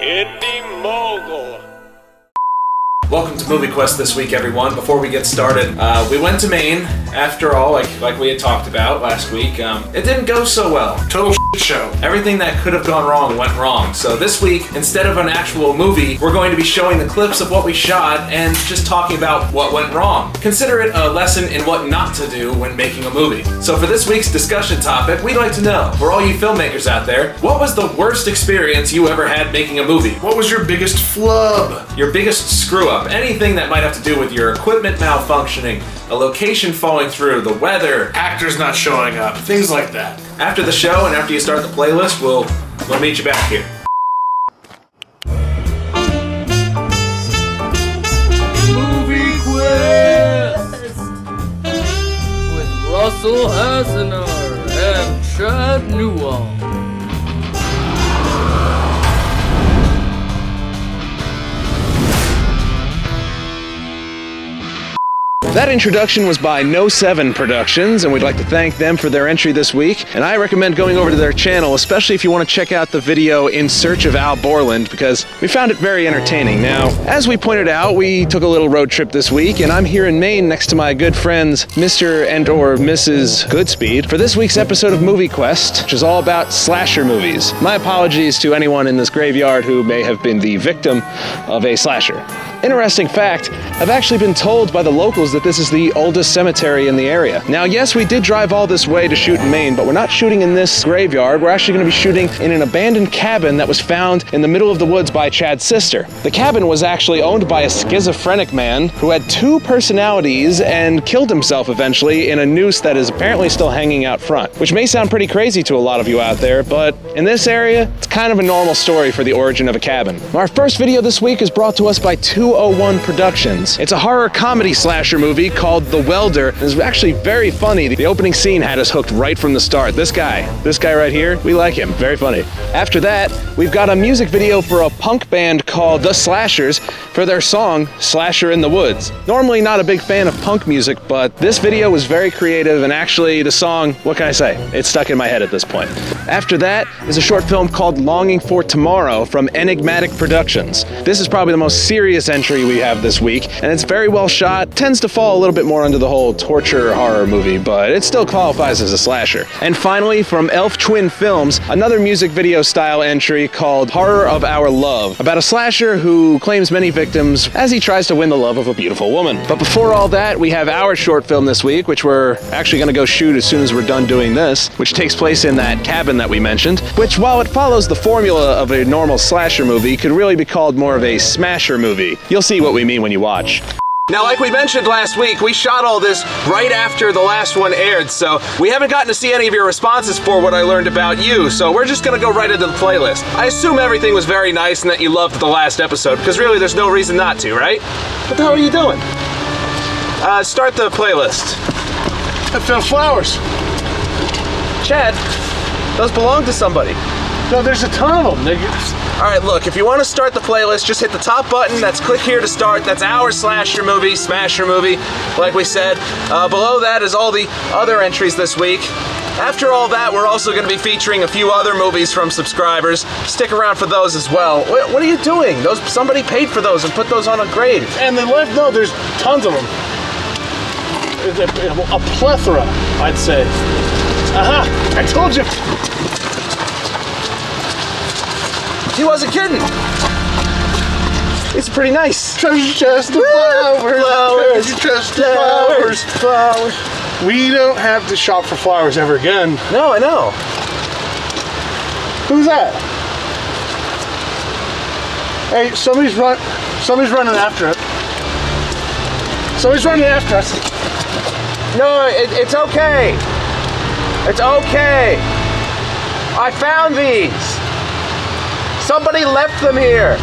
Indie Mogul. Welcome to Movie Quest this week, everyone. Before we get started, we went to Maine, after all, like we had talked about last week. It didn't go so well. Total shit show. Everything that could have gone wrong went wrong. So this week, instead of an actual movie, we're going to be showing the clips of what we shot and just talking about what went wrong. Consider it a lesson in what not to do when making a movie. So for this week's discussion topic, we'd like to know, for all you filmmakers out there, what was the worst experience you ever had making a movie? What was your biggest flub? Your biggest screw-up? Anything that might have to do with your equipment malfunctioning, a location falling through, the weather, Actors not showing up, things like that. After the show and after you start the playlist, we'll meet you back here. Movie Quest with Russell Hasenauer and Chad Newhall. That introduction was by No 7 Productions, and we'd like to thank them for their entry this week. And I recommend going over to their channel, especially if you want to check out the video In Search of Al Borland, because we found it very entertaining. Now, as we pointed out, we took a little road trip this week, and I'm here in Maine next to my good friends Mr. and or Mrs. Goodspeed for this week's episode of Movie Quest, which is all about slasher movies. My apologies to anyone in this graveyard who may have been the victim of a slasher. Interesting fact, I've actually been told by the locals that this is the oldest cemetery in the area. Now, yes, we did drive all this way to shoot in Maine, but we're not shooting in this graveyard. We're actually going to be shooting in an abandoned cabin that was found in the middle of the woods by Chad's sister. The cabin was actually owned by a schizophrenic man who had two personalities and killed himself eventually in a noose that is apparently still hanging out front, which may sound pretty crazy to a lot of you out there, but in this area, it's kind of a normal story for the origin of a cabin. Our first video this week is brought to us by 201 Productions. It's a horror comedy slasher movie called The Welder. It's actually very funny. The opening scene had us hooked right from the start. This guy right here, we like him. Very funny. After that, we've got a music video for a punk band called The Slashers for their song Slasher in the Woods. Normally not a big fan of punk music, but this video was very creative, and actually the song, what can I say? It's stuck in my head at this point. After that is a short film called Longing for Tomorrow from Enigmatic Productions. This is probably the most serious entry we have this week, and it's very well shot. Tends to fall a little bit more under the whole torture horror movie, but it still qualifies as a slasher. And finally, from Elf Twin Films, another music video style entry called Horror of Our Love, about a slasher who claims many victims as he tries to win the love of a beautiful woman. But before all that, we have our short film this week, which we're actually going to go shoot as soon as we're done doing this, which takes place in that cabin that we mentioned, which, while it follows the formula of a normal slasher movie, could really be called more of a smasher movie. You'll see what we mean when you watch. Now, like we mentioned last week, we shot all this right after the last one aired, so we haven't gotten to see any of your responses for what I learned about you, so we're just gonna go right into the playlist. I assume everything was very nice and that you loved the last episode, because really there's no reason not to, right? What the hell are you doing? Start the playlist. I found flowers. Chad, those belong to somebody. No, there's a ton of them. Alright, look, if you want to start the playlist, just hit the top button. That's click here to start. That's our slasher movie, smasher movie, like we said. Below that is all the other entries this week. After all that, we're also going to be featuring a few other movies from subscribers. Stick around for those as well. What are you doing? Somebody paid for those and put those on a grade. And they left, no, there's tons of them. A plethora, I'd say. Aha, I told you. He wasn't kidding. It's pretty nice. Treasure chest of flowers. Treasure chest of flowers. We don't have to shop for flowers ever again. No, I know. Who's that? Hey, somebody's running after it. Somebody's running after us. No, it's okay. It's okay. I found these. Somebody left them here.